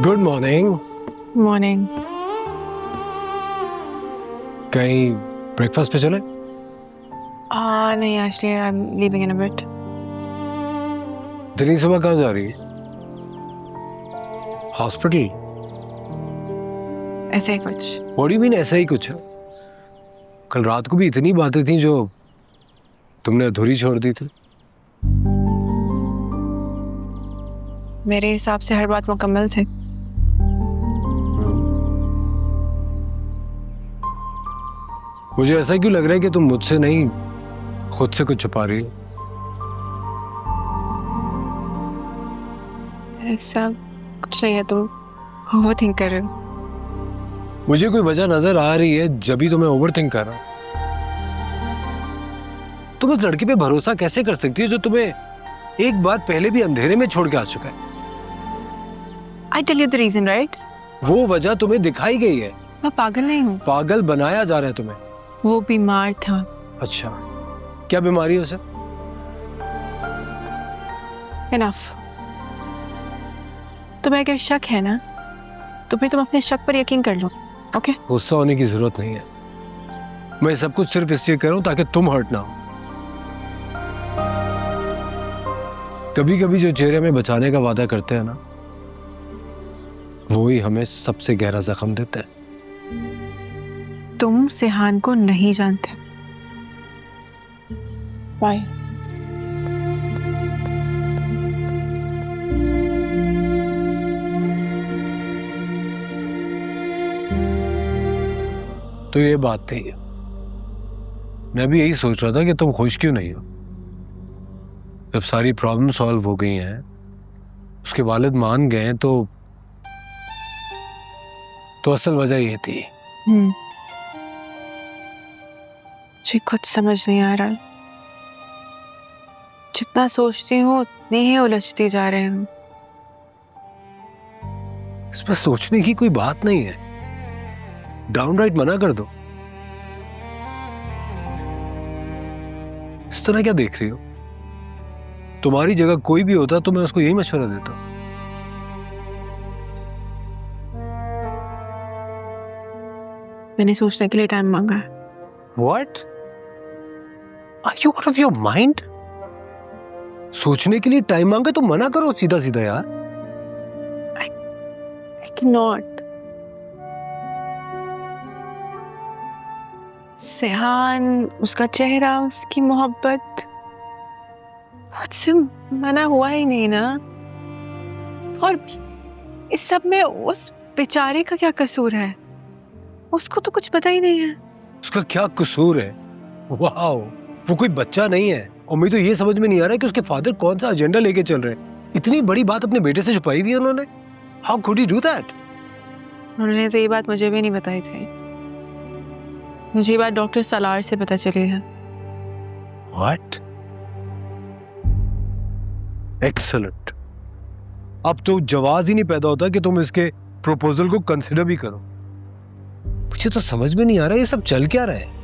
Good morning. Morning. कहीं breakfast पे चले? नहीं, actually I am leaving in a bit. इतनी सुबह कहाँ जा रही है? हॉस्पिटल? ऐसे ही कुछ। व्हाट डू यू मीन ऐसा ही कुछ है? कल रात को भी इतनी बातें थी जो तुमने अधूरी छोड़ दी थी। मेरे हिसाब से हर बात मुकम्मल थी। मुझे ऐसा क्यों लग रहा है कि तुम मुझसे नहीं खुद से कुछ छुपा रही हो? ऐसा कुछ नहीं है, तुम ओवर थिंक कर रहे हो। मुझे कोई वजह नजर आ रही है जब ही तुम्हें ओवर थिंक कर रहा हूं। तुम उस लड़के पे भरोसा कैसे कर सकती हो जो तुम्हें एक बार पहले भी अंधेरे में छोड़ के आ चुका है? I tell you the reason, right? वो वजह तुम्हें दिखाई गई है। मैं पागल नहीं हूँ। पागल बनाया जा रहा है तुम्हें। वो बीमार था। अच्छा, क्या बीमारी है उसे? इनफ। तुम्हें अगर शक है ना तो फिर तुम अपने शक पर यकीन कर लो, ओके? गुस्सा होने की जरूरत नहीं है। मैं सब कुछ सिर्फ इसलिए कर रहा हूं ताकि तुम हर्ट ना हो। कभी कभी जो चेहरे में बचाने का वादा करते हैं ना, वो ही हमें सबसे गहरा जख्म देता है। तुम सिहान को नहीं जानते। बाय। तो ये बात थी। मैं भी यही सोच रहा था कि तुम खुश क्यों नहीं हो। जब सारी प्रॉब्लम सॉल्व हो गई हैं, उसके वालिद मान गए हैं, तो असल वजह ये थी। मुझे कुछ समझ नहीं आ रहा। जितना सोचती हूँ उतनी ही उलझती जा रही हूँ। इसमें सोचने की कोई बात नहीं है। डाउनराइट मना कर दो। इस तरह क्या देख रही हो? तुम्हारी जगह कोई भी होता तो मैं उसको यही मशवरा देता। मैंने सोचने के लिए टाइम मांगा है। What? Are you out of your mind? सोचने के लिए टाइम मांगे तो मना करो सीधा सीधा यार। I cannot. सिहान, उसका चेहरा, उसकी मोहब्बत, मुझसे मना हुआ ही नहीं ना। और इस सब में उस बेचारे का क्या कसूर है? उसको तो कुछ पता ही नहीं है। उसका क्या कसूर है? वाओ, वो कोई बच्चा नहीं है। और मुझे तो ये समझ में नहीं आ रहा है कि उसके फादर कौन सा एजेंडा लेके चल रहे हैं। इतनी बड़ी बात अपने बेटे से छुपाई हुई है उन्होंने। How could he do that? उन्होंने तो ये बात मुझे भी नहीं बताई थी। मुझे ये बात डॉक्टर सलार से पता चली है। What? Excellent. अब तो जवाब ही नहीं पैदा होता कि तुम इसके प्रपोजल को कंसिडर भी करो। मुझे तो समझ में नहीं आ रहा ये सब चल क्या रहा है।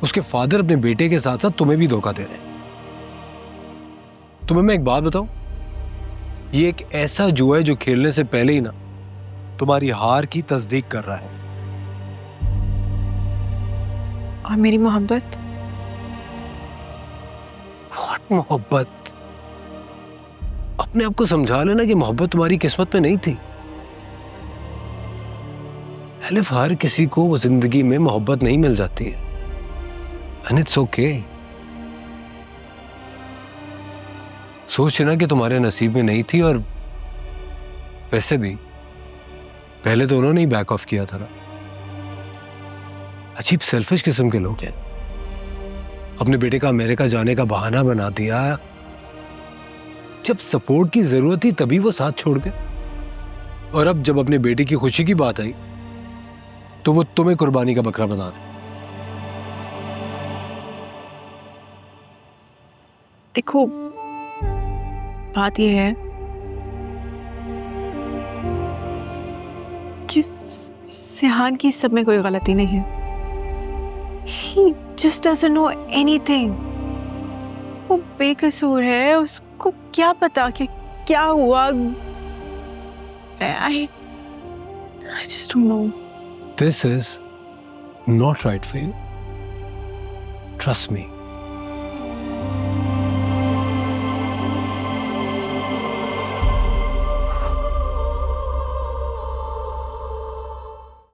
उसके फादर अपने बेटे के साथ साथ तुम्हें भी धोखा दे रहे हैं। तुम्हें मैं एक बात बताऊं, ये एक ऐसा जुआ है जो खेलने से पहले ही ना तुम्हारी हार की तस्दीक कर रहा है। और मेरी मोहब्बत? What मोहब्बत? अपने आप को समझा लेना कि मोहब्बत तुम्हारी किस्मत में नहीं थी। एलिफ, हर किसी को जिंदगी में मोहब्बत नहीं मिल जाती है। And it's okay. सोचना कि तुम्हारे नसीब में नहीं थी। और वैसे भी पहले तो उन्होंने ही बैक ऑफ किया था ना। अजीब सेल्फिश किस्म के लोग हैं। अपने बेटे का अमेरिका जाने का बहाना बना दिया। जब सपोर्ट की जरूरत थी तभी वो साथ छोड़ गए। और अब जब अपने बेटे की खुशी की बात आई तो वो तुम्हें कुर्बानी का बकरा बना दे। देखो, बात यह है कि सिहान की सब में कोई गलती नहीं है। He just doesn't know anything. वो बेकसूर है। उसको क्या पता कि क्या हुआ। I just don't know. This is not right for you. Trust me.